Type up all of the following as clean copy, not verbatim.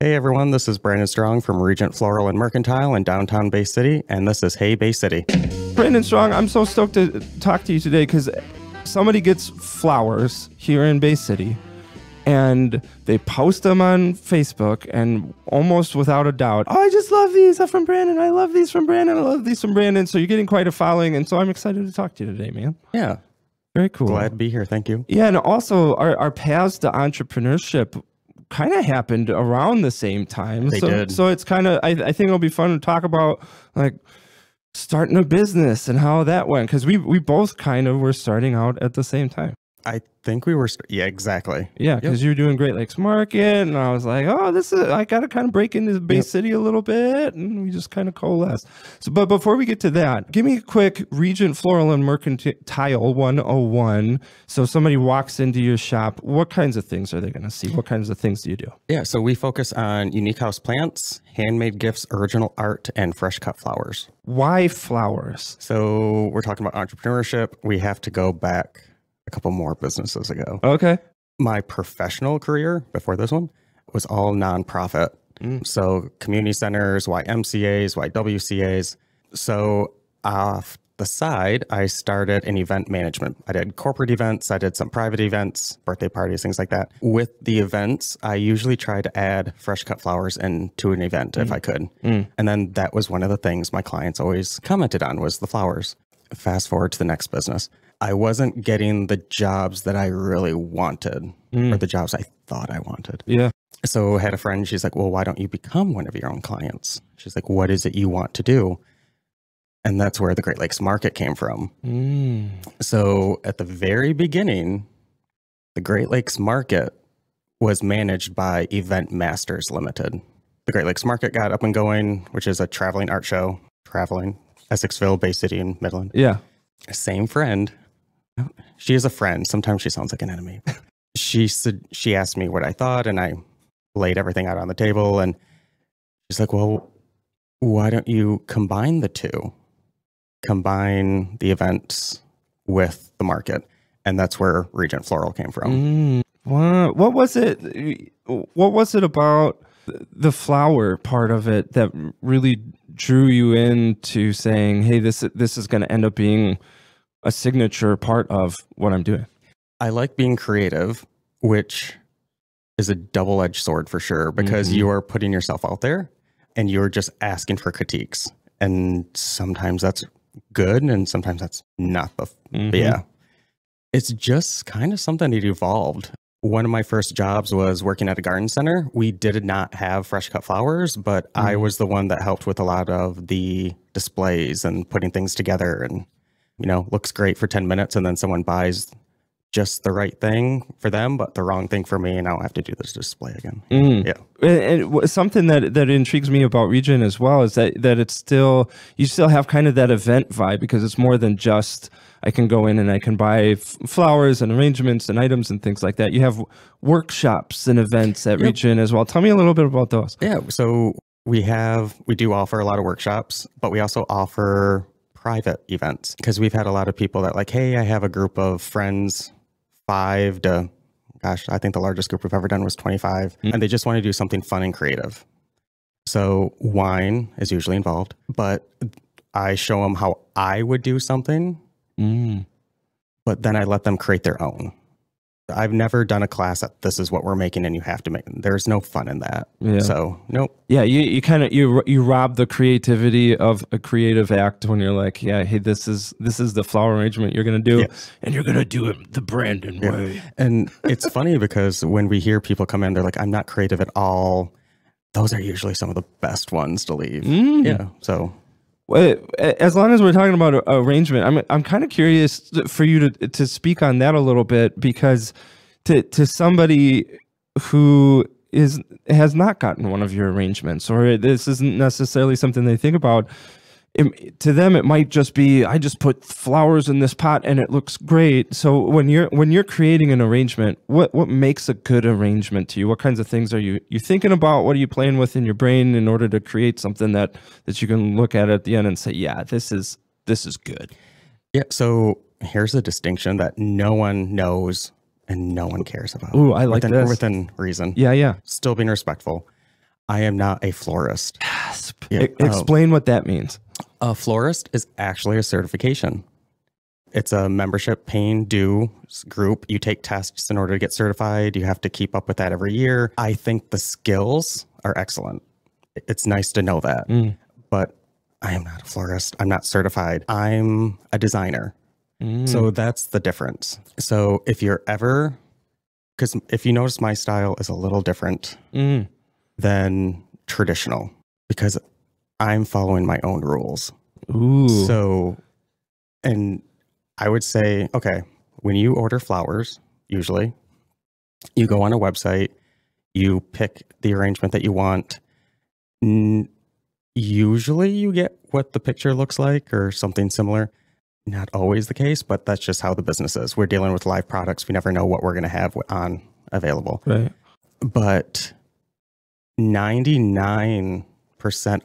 Hey everyone, this is Brandon Strong from Regent Floral and Mercantile in downtown Bay City, and this is Hey Bay City. Brandon Strong, I'm so stoked to talk to you today because somebody gets flowers here in Bay City and they post them on Facebook, and almost without a doubt, oh, I just love these. I'm from Brandon. I love these from Brandon. I love these from Brandon. So you're getting quite a following, and so I'm excited to talk to you today, man. Yeah. Very cool. Glad to be here. Thank you. Yeah, and also our paths to entrepreneurship kind of happened around the same time. They did. So it's kind of, I think it'll be fun to talk about like starting a business and how that went, because we both kind of were starting out at the same time. I think we were, yeah, exactly. Yeah, because you were doing Great Lakes Market, and I was like, oh, I got to kind of break into Bay City a little bit, and we just kind of coalesced. So, but before we get to that, give me a quick Regent Floral and Mercantile 101. So somebody walks into your shop, what kinds of things are they going to see? What kinds of things do you do? Yeah, so we focus on unique house plants, handmade gifts, original art, and fresh cut flowers. Why flowers? So we're talking about entrepreneurship. We have to go back a couple more businesses ago. Okay. My professional career before this one was all nonprofit. So community centers, YMCAs, YWCAs. So off the side, I started in event management. I did corporate events. I did some private events, birthday parties, things like that. With the events, I usually try to add fresh cut flowers into an event if I could. And then that was one of the things my clients always commented on was the flowers. Fast forward to the next business. I wasn't getting the jobs that I really wanted or the jobs I thought I wanted. Yeah. So I had a friend, she's like, well, why don't you become one of your own clients? She's like, what is it you want to do? And that's where the Great Lakes Market came from. So at the very beginning, the Great Lakes Market was managed by Event Masters Limited. The Great Lakes Market got up and going, which is a traveling art show, Essexville, Bay City, and Midland. Yeah. Same friend. She is a friend. Sometimes she sounds like an enemy. She asked me what I thought, and I laid everything out on the table. And she's like, well, why don't you combine the two? Combine the events with the market. And that's where Regent Floral came from. What was it? What was it about the flower part of it that really drew you into saying, hey, this is going to end up being a signature part of what I'm doing? I like being creative, which is a double-edged sword for sure, because you are putting yourself out there and you're just asking for critiques. And sometimes that's good and sometimes that's not. But yeah, it's just kind of something that evolved. One of my first jobs was working at a garden center. We did not have fresh cut flowers, but I was the one that helped with a lot of the displays and putting things together. And, you know, looks great for 10 minutes and then someone buys just the right thing for them, but the wrong thing for me, and I don't have to do this display again. Yeah. And something that intrigues me about Regent as well is that it's still, you still have kind of that event vibe, because it's more than just I can go in and I can buy flowers and arrangements and items and things like that. You have workshops and events at Regent as well. Tell me a little bit about those. Yeah. So we do offer a lot of workshops, but we also offer private events, because we've had a lot of people that like, hey, I have a group of friends, 5 to, gosh, I think the largest group we've ever done was 25, and they just want to do something fun and creative. So wine is usually involved, but I show them how I would do something, but then I let them create their own. I've never done a class that this is what we're making and you have to make. There's no fun in that. Yeah. So nope. Yeah, you kind of you rob the creativity of a creative act when you're like, yeah, hey, this is the flower arrangement you're gonna do, and you're gonna do it the Brandon way. And it's funny because when we hear people come in, they're like, I'm not creative at all. Those are usually some of the best ones to leave. Yeah. So as long as we're talking about arrangement, I'm kind of curious for you to speak on that a little bit, because to somebody who has not gotten one of your arrangements, or this isn't necessarily something they think about, to them it might just be, I just put flowers in this pot and it looks great. So when you're creating an arrangement, what makes a good arrangement to you? What kinds of things are you thinking about? What are you playing with in your brain in order to create something that you can look at the end and say, yeah, this is good? Yeah. So here's a distinction that no one knows and no one cares about. Ooh, I like this. Within reason. Yeah. Still being respectful. I am not a florist. Gasp. Yeah. Explain what that means. A florist is actually a certification. It's a membership paying dues group. You take tests in order to get certified. You have to keep up with that every year. I think the skills are excellent. It's nice to know that. But I am not a florist. I'm not certified. I'm a designer. So that's the difference. So if you're ever, because if you notice, my style is a little different than traditional because I'm following my own rules. Ooh. So, and I would say, okay, when you order flowers, usually you go on a website, you pick the arrangement that you want. Usually you get what the picture looks like or something similar. Not always the case, but that's just how the business is. We're dealing with live products. We never know what we're going to have on available. Right. But 99%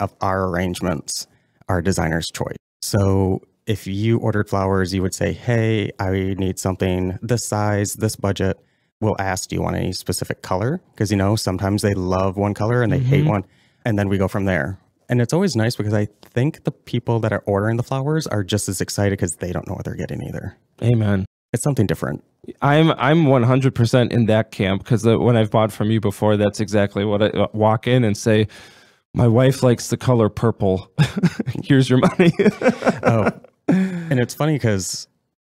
of our arrangements are designer's choice. So if you ordered flowers, you would say, hey, I need something this size, this budget. We'll ask, do you want any specific color? Because, you know, sometimes they love one color and they hate one. And then we go from there. And it's always nice because I think the people that are ordering the flowers are just as excited because they don't know what they're getting either. Amen. It's something different. I'm 100% in that camp because when I've bought from you before, that's exactly what I walk in and say, my wife likes the color purple. Here's your money. And it's funny because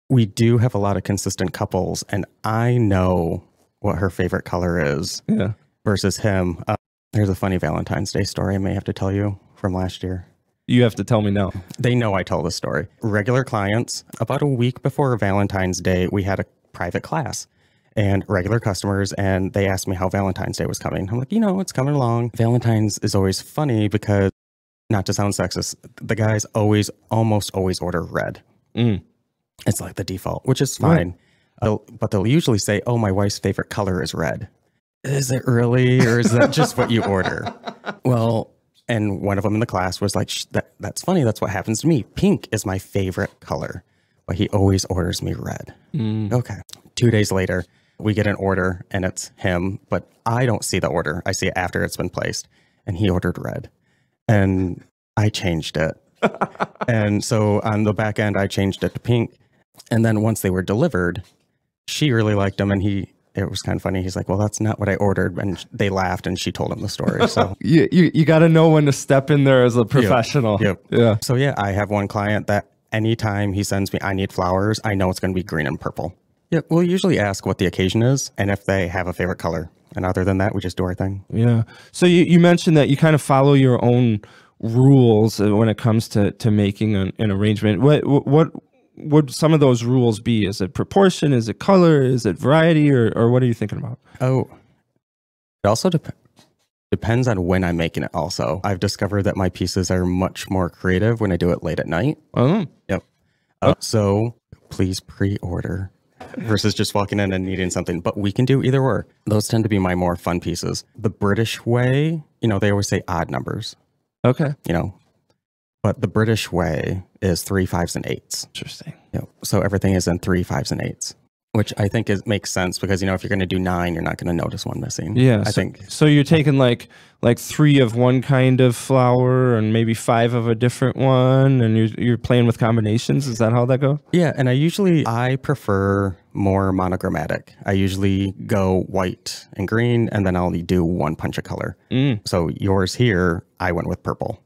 we do have a lot of consistent couples and I know what her favorite color is versus him. There's a funny Valentine's Day story I may have to tell you from last year. You have to tell me now. They know I tell the story. Regular clients, about a week before Valentine's Day, we had a private class and regular customers, and they asked me how Valentine's Day was coming. I'm like, you know, it's coming along. Valentine's is always funny because, not to sound sexist, the guys almost always order red. It's like the default, which is fine. Right. But they'll usually say, oh, my wife's favorite color is red. Is it really? Or is that just what you order? Well, and one of them in the class was like, that's funny. That's what happens to me. Pink is my favorite color, but he always orders me red. Okay. 2 days later, we get an order and it's him, but I don't see the order. I see it after it's been placed and he ordered red and I changed it. And so on the back end, I changed it to pink. And then once they were delivered, she really liked them and it was kind of funny. He's like, well, that's not what I ordered. And they laughed and she told him the story. So you got to know when to step in there as a professional. Yeah. So yeah, I have one client that anytime he sends me, I need flowers, I know it's going to be green and purple. Yeah. We'll usually ask what the occasion is and if they have a favorite color. And other than that, we just do our thing. Yeah. So you mentioned that you kind of follow your own rules when it comes to making an arrangement. What would some of those rules be? Is it proportion? Is it color? Is it variety? Or what are you thinking about? Oh, it also depends on when I'm making it also. I've discovered that my pieces are much more creative when I do it late at night. Oh. Yep. So please pre-order versus just walking in and needing something. But we can do either or. Those tend to be my more fun pieces. The British way, you know, they always say odd numbers. Okay. You know, but the British way is 3, 5s, and 8s. Interesting. Yep. So everything is in 3, 5s, and 8s, which I think makes sense because, you know, if you're going to do 9, you're not going to notice one missing. Yeah. I think. So you're taking like 3 of one kind of flower and maybe 5 of a different one, and you're playing with combinations. Is that how that goes? Yeah. And I prefer more monogrammatic. I usually go white and green, and then I'll do one punch of color. So yours here, I went with purple.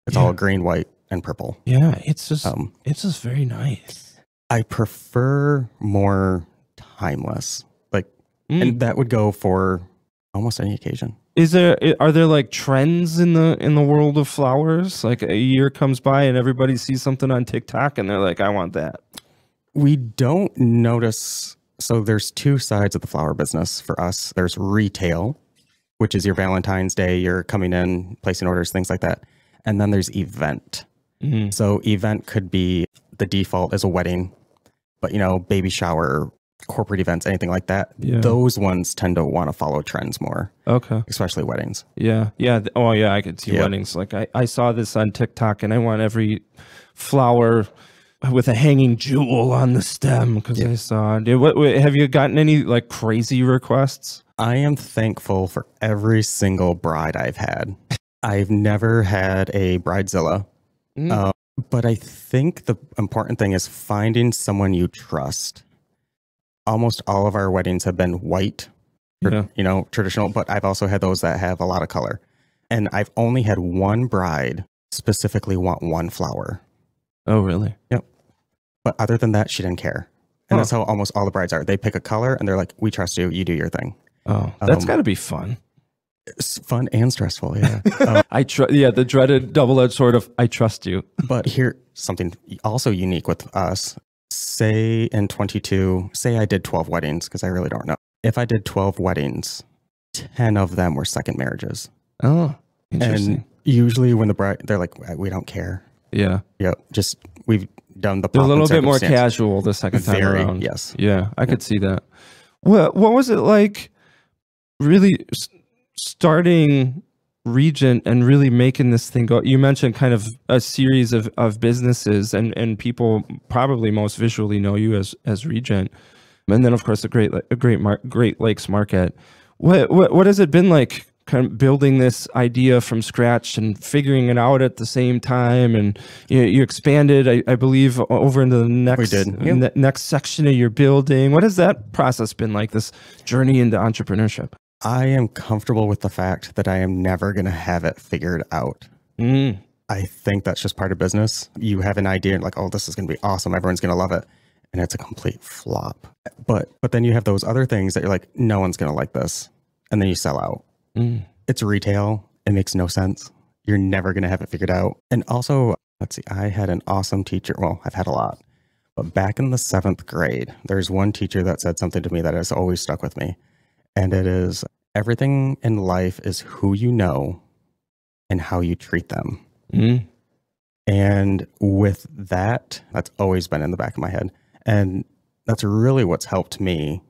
It's all green, white, and purple. Yeah, it's just very nice. I prefer more timeless, and that would go for almost any occasion. Are there like trends in the world of flowers? Like a year comes by and everybody sees something on TikTok and they're like, I want that. We don't notice. So there's 2 sides of the flower business for us. There's retail, which is your Valentine's Day, you're coming in, placing orders, things like that. And then there's event. So event could be the default as a wedding, but, you know, baby shower, corporate events, anything like that. Yeah. Those ones tend to want to follow trends more. Okay. Especially weddings. Yeah. Yeah. Oh, yeah. I could see weddings. Like I saw this on TikTok and I want every flower with a hanging jewel on the stem because I saw it. Have you gotten any like crazy requests? I am thankful for every single bride I've had. I've never had a bridezilla, but I think the important thing is finding someone you trust. Almost all of our weddings have been white, you know, traditional, but I've also had those that have a lot of color. And I've only had one bride specifically want one flower. Oh, really? Yep. But other than that, she didn't care. And that's how almost all the brides are. They pick a color and they're like, we trust you. You do your thing. Oh, that's got to be fun. It's fun and stressful. Yeah. The dreaded double-edged sword of I trust you. But here, something also unique with us. Say in 22, say I did 12 weddings, because I really don't know. If I did 12 weddings, 10 of them were second marriages. Oh, interesting. And usually when the bride, they're like, we don't care. Yeah. Yep. Just, we've done the They're a little bit more casual the second time around. Yes. Yeah, I could see that. What was it like really starting Regent and really making this thing go? You mentioned kind of a series of businesses and people probably most visually know you as Regent. And then of course the Great Lakes Market. What has it been like kind of building this idea from scratch and figuring it out at the same time? And you expanded, I believe, over into the next section of your building. What has that process been like, this journey into entrepreneurship? I am comfortable with the fact that I am never going to have it figured out. I think that's just part of business. You have an idea like, oh, this is going to be awesome. Everyone's going to love it. And it's a complete flop. But then you have those other things that you're like, no one's going to like this. And then you sell out. It's retail. It makes no sense. You're never going to have it figured out. And also, let's see, I had an awesome teacher. Well, I've had a lot. But back in the 7th grade, there's one teacher that said something to me that has always stuck with me. And it is, everything in life is who you know and how you treat them. And with that, that's always been in the back of my head. And that's really what's helped me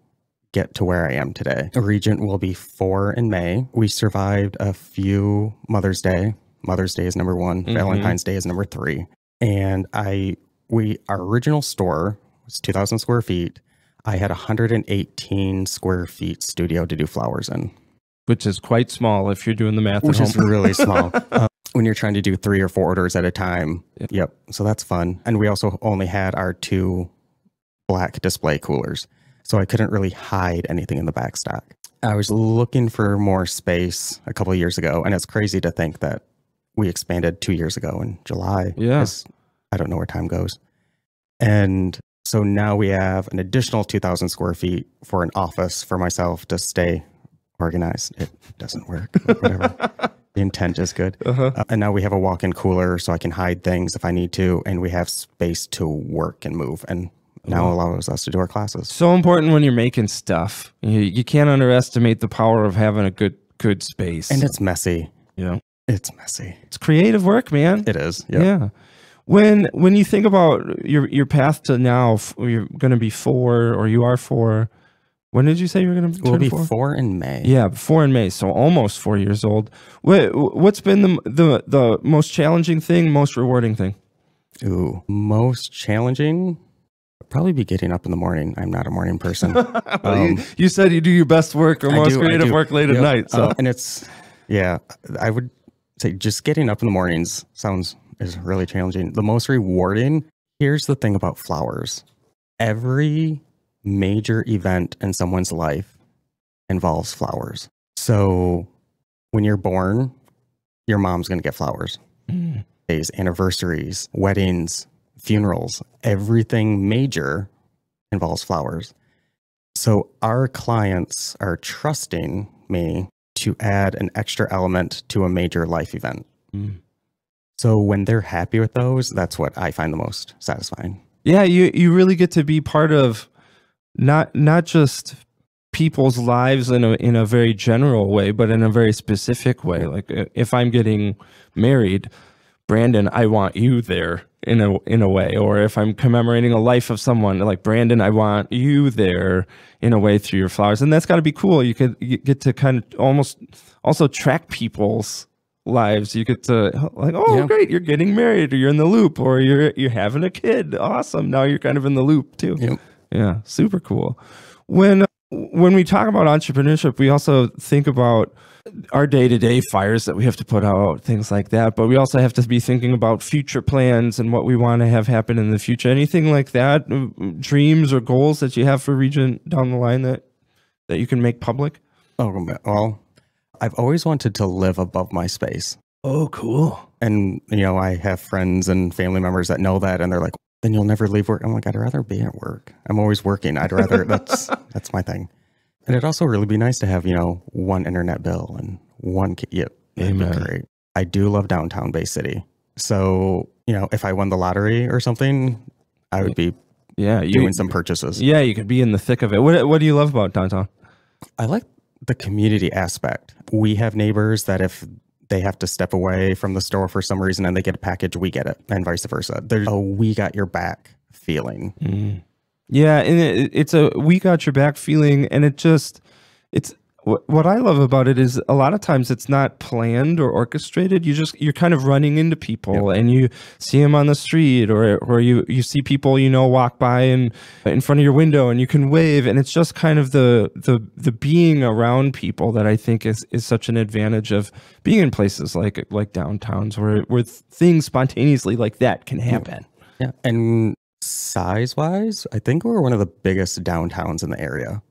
get to where I am today. Regent will be 4 in May. We survived a few Mother's Day. Mother's Day is number 1. Valentine's Day is number 3. And our original store was 2,000 square feet. I had 118 square feet studio to do flowers in. Which is quite small if you're doing the math Which at is home. really small. When you're trying to do 3 or 4 orders at a time. Yep. So that's fun. And we also only had our 2 black display coolers. So I couldn't really hide anything in the back stock. I was looking for more space a couple of years ago. And it's crazy to think that we expanded 2 years ago in July. Yeah. I don't know where time goes. And so now we have an additional 2,000 square feet for an office for myself to stay organized. It doesn't work, but whatever. The intent is good. And now we have a walk-in cooler so I can hide things if I need to. And we have space to work and move. And now allows us to do our classes. So important when you're making stuff. You can't underestimate the power of having a good space. And it's messy. Yeah. It's messy. It's creative work, man. It is. Yep. Yeah. When you think about your path to now, you're going to be 4, or you are 4. When did you say you were going to turn 4? We'll be 4 in May. Yeah, 4 in May. So almost 4 years old. What's been the most challenging thing, most rewarding thing? Ooh, most challenging? Probably be getting up in the morning. I'm not a morning person. You said you do your best work or most creative work late at night. So and it's, I would say just getting up in the mornings is really challenging. The most rewarding, here's the thing about flowers. Every major event in someone's life involves flowers. So when you're born, your mom's going to get flowers. Days, anniversaries, weddings, funerals, everything major involves flowers. So our clients are trusting me to add an extra element to a major life event. So when they're happy with those, that's what I find the most satisfying. Yeah, you really get to be part of not just people's lives in a very general way, but in a very specific way. Like if I'm getting married, Brandon, I want you there in a way. Or if I'm commemorating a life of someone, like Brandon, I want you there in a way through your flowers. And that's got to be cool. You get to kind of almost also track people's lives. You get to like, great, you're getting married, or you're in the loop, or you're having a kid. Awesome. Now you're kind of in the loop too. Yep. Yeah, super cool. When when we talk about entrepreneurship, we also think about our day-to-day fires that we have to put out, things like that. But we also have to be thinking about future plans and what we want to have happen in the future. Anything like that, dreams or goals that you have for Regent down the line that you can make public? Oh, well, I've always wanted to live above my space. Oh, cool. And, you know, I have friends and family members that know that, and they're like, then you'll never leave work. I'm like, I'd rather be at work. I'm always working. I'd rather, that's my thing. And it'd also really be nice to have, you know, one internet bill and one, it'd be great. I do love downtown Bay City. So, you know, if I won the lottery or something, I would be doing some purchases. Yeah, you could be in the thick of it. What do you love about downtown? I like the community aspect. We have neighbors that if they have to step away from the store for some reason and they get a package, we get it, and vice versa. There's a we got your back feeling. Yeah, and it's a we got your back feeling, and it's what I love about it is a lot of times it's not planned or orchestrated. You're kind of running into people, and you see them on the street, or you see people, you know, walk by and in front of your window, and you can wave, and it's just kind of the being around people that I think is such an advantage of being in places like downtowns where things spontaneously like that can happen. Yeah, and size-wise, I think we're one of the biggest downtowns in the area.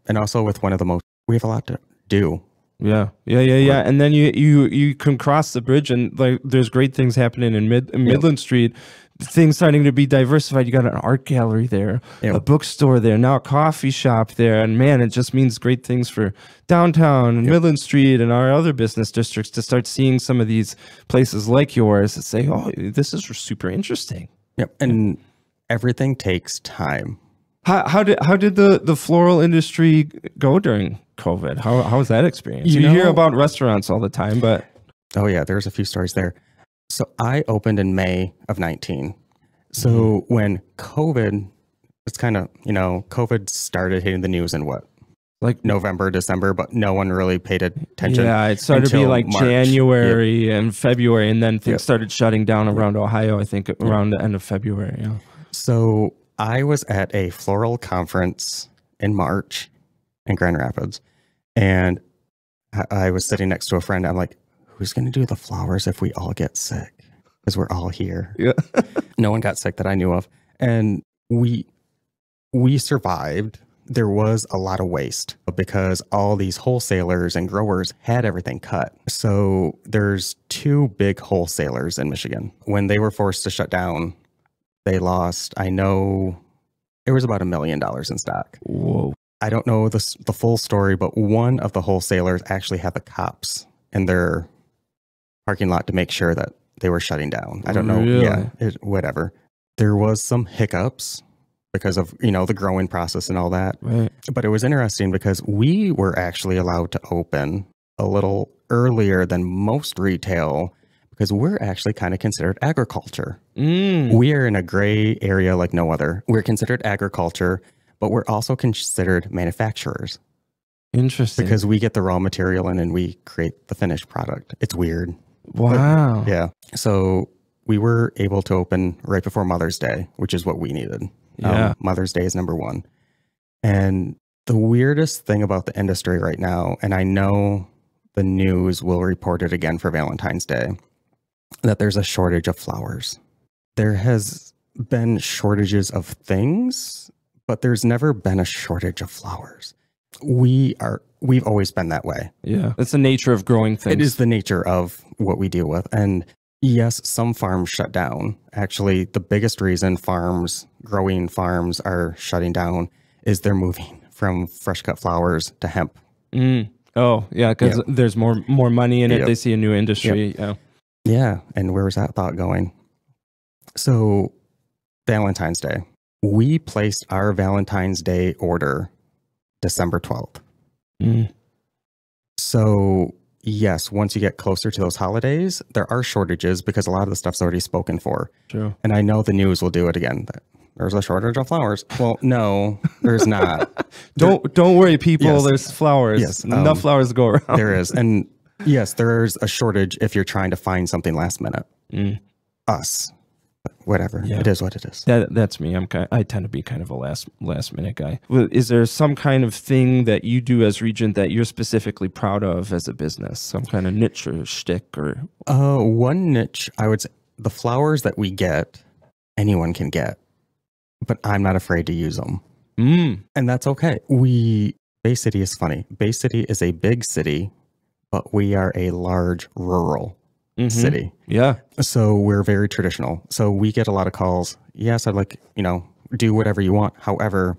And also with one of the most, we have a lot to do. Yeah. And then you can cross the bridge, and like there's great things happening in Midland Street. Things starting to be diversified. You got an art gallery there, a bookstore there, now a coffee shop there, and man, it just means great things for downtown and Midland Street and our other business districts to start seeing some of these places like yours and say, oh, this is super interesting. Yep, and everything takes time. How did the floral industry go during COVID? How was that experience? You hear about restaurants all the time, but oh yeah, there's a few stories there. So I opened in May of 19. So when COVID, it's kind of, you know, COVID started hitting the news in what? Like November, December, but no one really paid attention. Yeah, it started to be like March. January and February, and then things started shutting down around Ohio, I think around the end of February. Yeah. So I was at a floral conference in March in Grand Rapids, and I was sitting next to a friend. I'm like, who's going to do the flowers if we all get sick? Because we're all here. Yeah. No one got sick that I knew of. And we survived. There was a lot of waste because all these wholesalers and growers had everything cut. So there's two big wholesalers in Michigan. When they were forced to shut down, they lost, I know, it was about $1 million in stock. Whoa. I don't know the full story, but one of the wholesalers actually had the cops in their parking lot to make sure that they were shutting down. I don't know. Really? Yeah, whatever. There was some hiccups because of, you know, the growing process and all that. Right. But it was interesting because we were actually allowed to open a little earlier than most retail because we're actually kind of considered agriculture. We are in a gray area like no other. We're considered agriculture, but we're also considered manufacturers. Interesting. Because we get the raw material in and we create the finished product. It's weird. Wow. But, yeah. So we were able to open right before Mother's Day, which is what we needed. Yeah. Mother's Day is number one. And the weirdest thing about the industry right now, and I know the news will report it again for Valentine's Day, that there's a shortage of flowers. There has been shortages of things, but there's never been a shortage of flowers. We've always been that way. Yeah. That's the nature of growing things. It is the nature of what we deal with. And yes, some farms shut down. Actually, the biggest reason growing farms are shutting down is they're moving from fresh cut flowers to hemp. Oh, yeah, because there's more money in it. They see a new industry. Yeah. And where was that thought going? So Valentine's Day. We placed our Valentine's Day order December 12th. So yes, once you get closer to those holidays, there are shortages because a lot of the stuff's already spoken for. True. And I know the news will do it again. There's a shortage of flowers. Well, no, there's not. Don't worry, people. Yes. There's flowers. Yes, enough flowers to go around. There is. And yes, there's a shortage if you're trying to find something last minute. Us. Whatever. Yeah. It is what it is. That's me. I tend to be kind of a last minute guy. Well, is there some kind of thing that you do as Regent that you're specifically proud of as a business? Some kind of niche or shtick or? One niche, I would say, the flowers that we get, anyone can get, but I'm not afraid to use them. And that's okay. Bay City is funny. Bay City is a big city, but we are a large rural city. Yeah. So we're very traditional. So we get a lot of calls. Yes, I'd like, do whatever you want. However,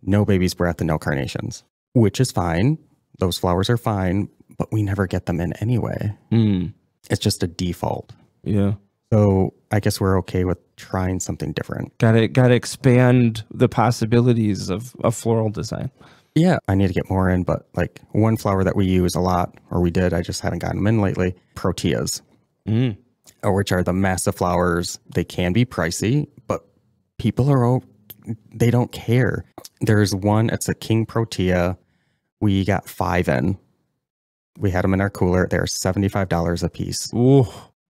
no baby's breath and no carnations, which is fine. Those flowers are fine, but we never get them in anyway. It's just a default. Yeah. So I guess we're okay with trying something different. Got to expand the possibilities of floral design. Yeah, I need to get more in, but like one flower that we use a lot, or we did, I just haven't gotten them in lately, proteas, which are the massive flowers. They can be pricey, but people they don't care. There's one, it's a king protea. We got 5 in. We had them in our cooler. They're $75 a piece. Ooh,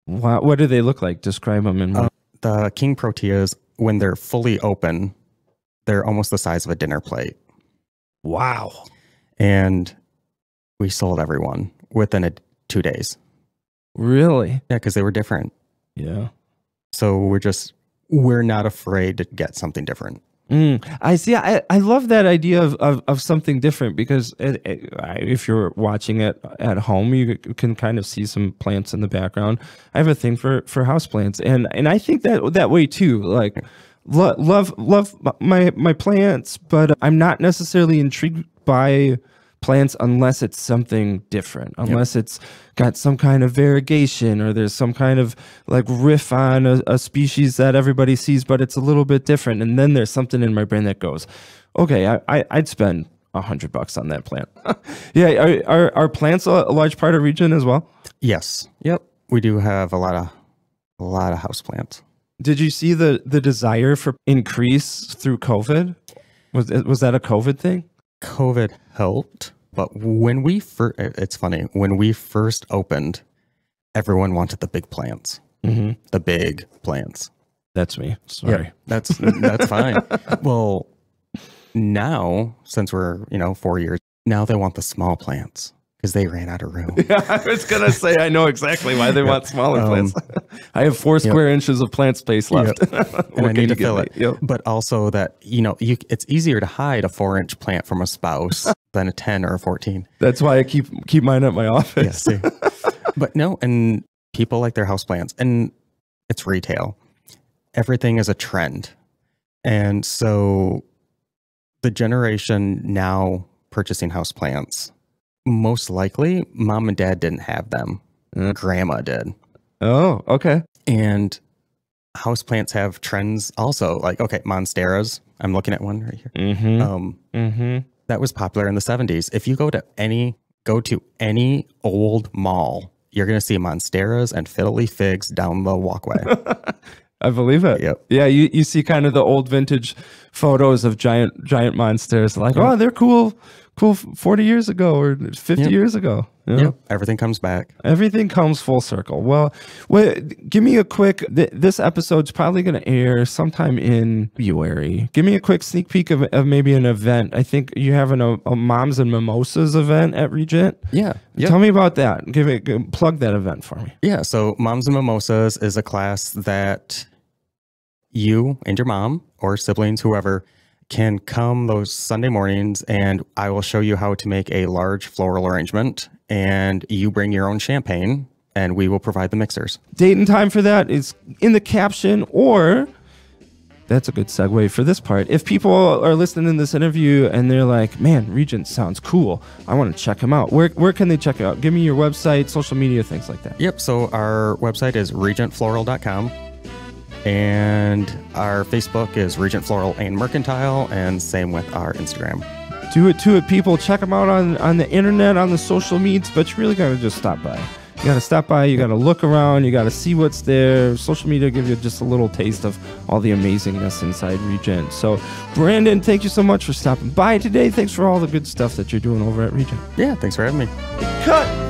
wow. What do they look like? Describe them in more. The king proteas, when they're fully open, they're almost the size of a dinner plate. Wow. And we sold everyone within 2 days. Really? Yeah, because they were different. Yeah. So we're not afraid to get something different. I see. I love that idea of something different because if you're watching it at home, you can kind of see some plants in the background. I have a thing for houseplants, and I think that way too. Like love my plants, but I'm not necessarily intrigued by plants unless it's something different, unless it's got some kind of variegation or there's some kind of like riff on a species that everybody sees, but it's a little bit different. And then there's something in my brain that goes, okay, I'd spend $100 on that plant. Yeah. Are plants a large part of Regent as well? Yes. Yep. We do have a lot of house plants. Did you see the desire for increase through COVID? Was that a COVID thing? COVID helped, but when it's funny, when we first opened, everyone wanted the big plants, the big plants. That's me. Sorry. Yeah, that's fine. Well, now, since we're, 4 years, now they want the small plants because they ran out of room. Yeah, I was going to say, I know exactly why they want smaller plants. I have 4 square inches of plant space left. And I need to fill it. But also that, it's easier to hide a 4-inch plant from a spouse than a 10 or a 14. That's why I keep mine at my office. Yes. But no, and people like their houseplants, and it's retail. Everything is a trend. And so the generation now purchasing houseplants, most likely mom and dad didn't have them. Grandma did. Oh, okay. And houseplants have trends also. Like, okay, monsteras. I'm looking at one right here. That was popular in the 70s. If you go to any old mall, you're going to see monsteras and fiddly figs down the walkway. I believe it. Yep. Yeah, you see kind of the old vintage photos of giant monsters. Like, oh, they're cool 40 years ago or 50 years ago. Yep. Everything comes back. Everything comes full circle. Well, give me a quick, this episode's probably going to air sometime in February. Give me a quick sneak peek of maybe an event. I think you have a Moms and Mimosas event at Regent. Yeah. Yep. Tell me about that. Plug that event for me. Yeah. So Moms and Mimosas is a class that you and your mom or siblings, whoever, can come those Sunday mornings, and I will show you how to make a large floral arrangement, and you bring your own champagne and we will provide the mixers. Date and time for that is in the caption, or that's a good segue for this part. If people are listening to this interview and they're like, man, Regent sounds cool, I want to check him out. Where can they check it out? Give me your website, social media, things like that. Yep. So our website is regentfloral.com. And our Facebook is Regent Floral and Mercantile, and same with our Instagram. Do it, people. Check them out on the internet, on the social medias, but you really got to just stop by. You got to stop by. You got to look around. You got to see what's there. Social media give you just a little taste of all the amazingness inside Regent. So, Brandon, thank you so much for stopping by today. Thanks for all the good stuff that you're doing over at Regent. Yeah, thanks for having me. Cut.